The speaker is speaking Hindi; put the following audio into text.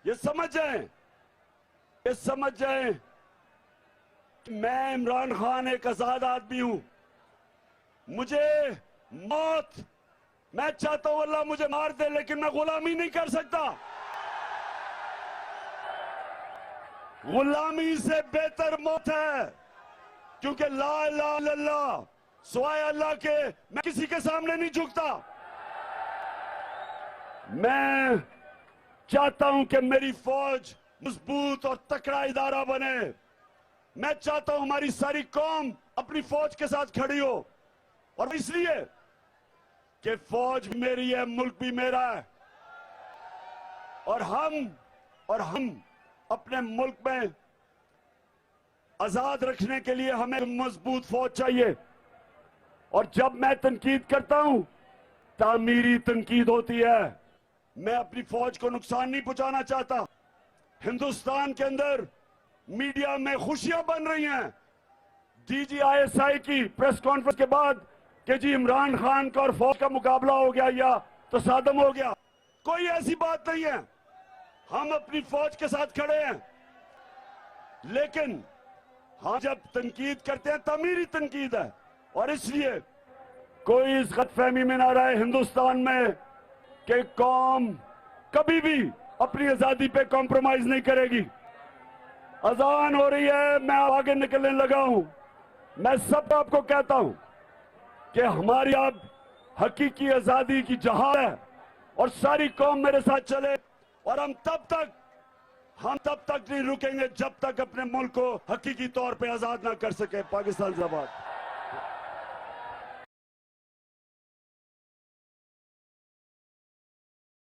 ये समझ जाएं कि मैं इमरान खान एक आजाद आदमी हूं। मुझे मौत, मैं चाहता हूं अल्लाह मुझे मार दे, लेकिन मैं गुलामी नहीं कर सकता। गुलामी से बेहतर मौत है, क्योंकि ला इलाहा इल्लल्लाह, सिवाय अल्लाह के मैं किसी के सामने नहीं झुकता। मैं चाहता हूं कि मेरी फौज मजबूत और तकड़ा इदारा बने। मैं चाहता हूं हमारी सारी कौम अपनी फौज के साथ खड़ी हो, और इसलिए कि फौज भी मेरी है, मुल्क भी मेरा है, और हम अपने मुल्क में आजाद रखने के लिए हमें मजबूत फौज चाहिए। और जब मैं तनकीद करता हूं, तामीरी तनकीद होती है। मैं अपनी फौज को नुकसान नहीं पहुंचाना चाहता। हिंदुस्तान के अंदर मीडिया में खुशियां बन रही हैं DGISI की प्रेस कॉन्फ्रेंस के बाद कि जी इमरान खान का और फौज का मुकाबला हो गया या तसादम हो गया। कोई ऐसी बात नहीं है। हम अपनी फौज के साथ खड़े हैं, लेकिन हम जब तनकीद करते हैं तामीरी तनकीद है। और इसलिए कोई इस गलतफहमी में ना रहे हिंदुस्तान में कि कौम कभी भी अपनी आजादी पे कॉम्प्रोमाइज नहीं करेगी। अजान हो रही है, मैं आगे निकलने लगा हूं। मैं सब आपको कहता हूं कि हमारी अब हकीकी आजादी की जहाद है, और सारी कौम मेरे साथ चले। और हम तब तक नहीं रुकेंगे जब तक अपने मुल्क को हकीकी तौर पे आजाद ना कर सके। पाकिस्तान जिंदाबाद।